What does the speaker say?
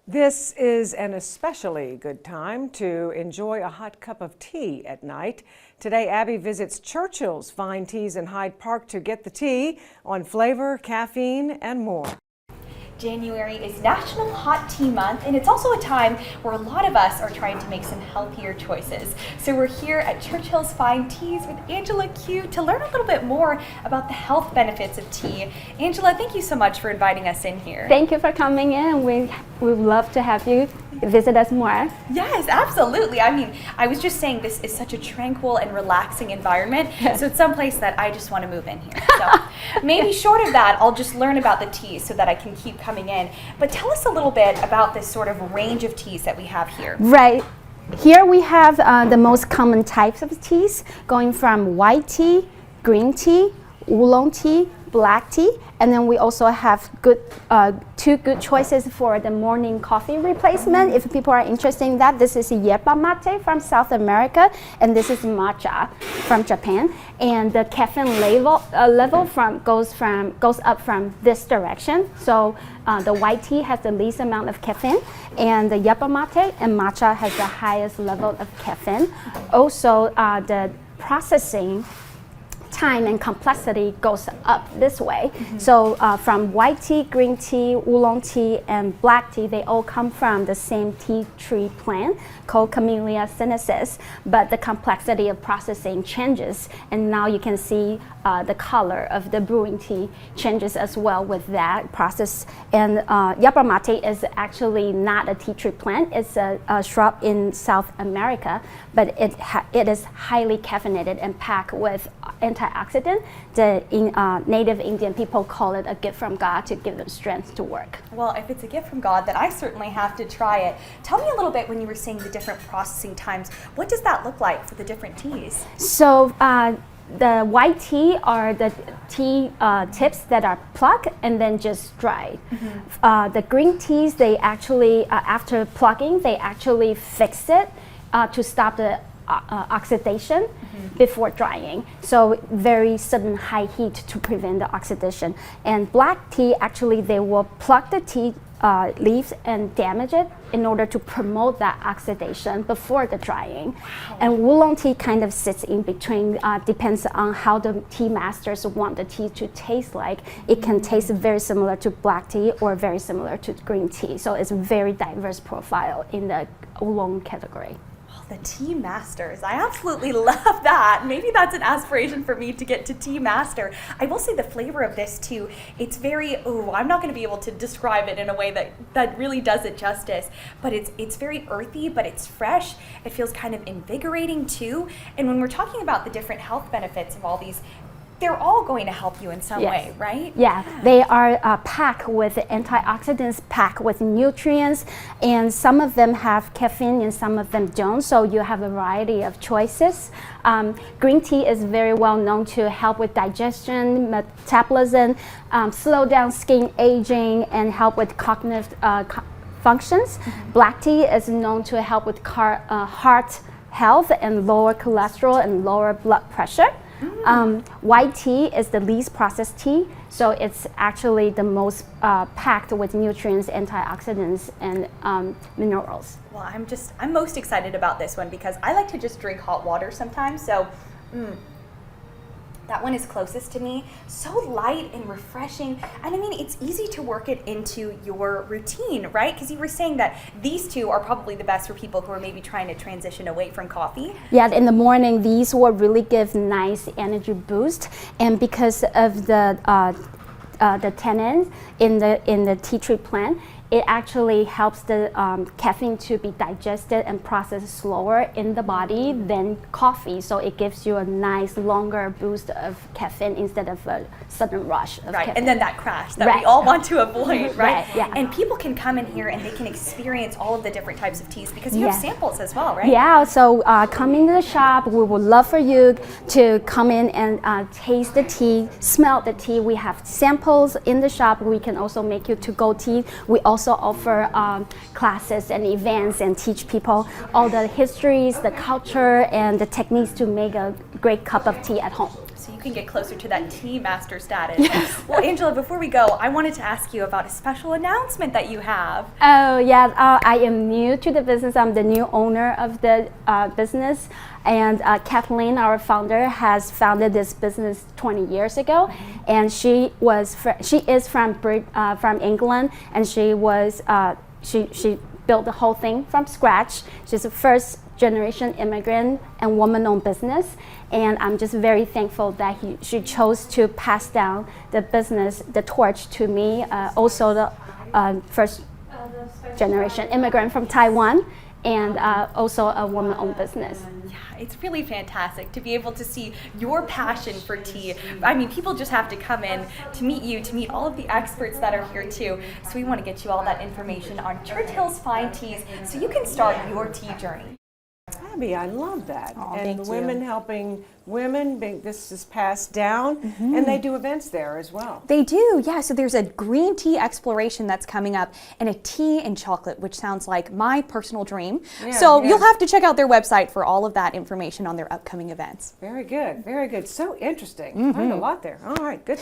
This is an especially good time to enjoy a hot cup of tea at night. Today, Abby visits Churchill's Fine Teas in Hyde Park to get the tea on flavor, caffeine, and more. January is National Hot Tea Month, and it's also a time where a lot of us are trying to make some healthier choices. So we're here at Churchill's Fine Teas with Angela Q to learn a little bit more about the health benefits of tea. Angela, thank you so much for inviting us in here. Thank you for coming in. We'd love to have you visit us more. Yes, absolutely. I mean, I was just saying this is such a tranquil and relaxing environment, so it's someplace that I just want to move in here. So maybe short of that, I'll just learn about the teas so that I can keep coming in. But tell us a little bit about this sort of range of teas that we have here. Right. Here we have the most common types of teas, going from white tea, green tea, oolong tea, black tea, and then we also have two good choices for the morning coffee replacement. If people are interested in that, this is Yerba Mate from South America, and this is matcha from Japan. And the caffeine level goes up from this direction. So the white tea has the least amount of caffeine, and the Yerba Mate and matcha has the highest level of caffeine. Also, the processing time and complexity goes up this way. So from white tea, green tea, oolong tea, and black tea, they all come from the same tea tree plant called Camellia sinensis, but the complexity of processing changes, and now you can see the color of the brewing tea changes as well with that process. And Yerba Mate is actually not a tea tree plant, it's a shrub in South America, but it is highly caffeinated and packed with antioxidant. The native Indian people call it a gift from God to give them strength to work. Well, if it's a gift from God, then I certainly have to try it. Tell me a little bit, when you were saying the different processing times, what does that look like for the different teas? So the white tea are the tea tips that are plucked and then just dried. The green teas, they actually, after plucking, they actually fix it to stop the oxidation before drying. So very sudden high heat to prevent the oxidation. And black tea, actually they will pluck the tea leaves and damage it in order to promote that oxidation before the drying. Wow. And oolong tea kind of sits in between, depends on how the tea masters want the tea to taste like. It can taste very similar to black tea or very similar to green tea. So it's a very diverse profile in the oolong category. The tea masters. I absolutely love that. Maybe that's an aspiration for me to get to tea master. I will say the flavor of this too, it's very, I'm not going to be able to describe it in a way that really does it justice, but it's very earthy, but it's fresh. It feels kind of invigorating too. And when we're talking about the different health benefits of all these, they're all going to help you in some way, right? Yeah, they are packed with antioxidants, packed with nutrients, and some of them have caffeine and some of them don't, so you have a variety of choices. Green tea is very well known to help with digestion, metabolism, slow down skin aging, and help with cognitive functions. Black tea is known to help with heart health and lower cholesterol and lower blood pressure. White tea is the least processed tea, so it's actually the most packed with nutrients, antioxidants, and minerals. Well, I'm most excited about this one because I like to just drink hot water sometimes, so that one is closest to me. So light and refreshing, and I mean, it's easy to work it into your routine, right? Because you were saying that these two are probably the best for people who are maybe trying to transition away from coffee. Yeah, in the morning, these will really give nice energy boost, and because of the tannin in the tea tree plant, it actually helps the caffeine to be digested and processed slower in the body than coffee. So it gives you a nice longer boost of caffeine instead of a sudden rush of caffeine. And then that crash that we all want to avoid, right? Yeah. And people can come in here and they can experience all of the different types of teas because you have samples as well, right? Yeah, so come into the shop. We would love for you to come in and taste the tea, smell the tea. We have samples in the shop. We can also make you to-go tea. We also offer classes and events and teach people all the histories, the culture, and the techniques to make a great cup of tea at home. so you can get closer to that tea master status. Well, Angela, before we go, I wanted to ask you about a special announcement that you have. Oh, yeah, I am new to the business. I'm the new owner of the business. And Kathleen, our founder, has founded this business 20 years ago. And she is from England, and she built the whole thing from scratch. She's the first generation immigrant and woman-owned business, and I'm just very thankful that she chose to pass down the business, the torch to me, also the first generation immigrant from Taiwan, and also a woman-owned business. Yeah, it's really fantastic to be able to see your passion for tea. I mean, people just have to come in to meet you, to meet all of the experts that are here too. So we want to get you all that information on Churchill's Fine Teas so you can start your tea journey. Abby, I love that. Oh, and thank the you. women helping women, this is passed down, and they do events there as well. They do, yeah. So there's a green tea exploration that's coming up and a tea and chocolate, which sounds like my personal dream. So you'll have to check out their website for all of that information on their upcoming events. Very good, very good. So interesting. Learned a lot there. All right, good.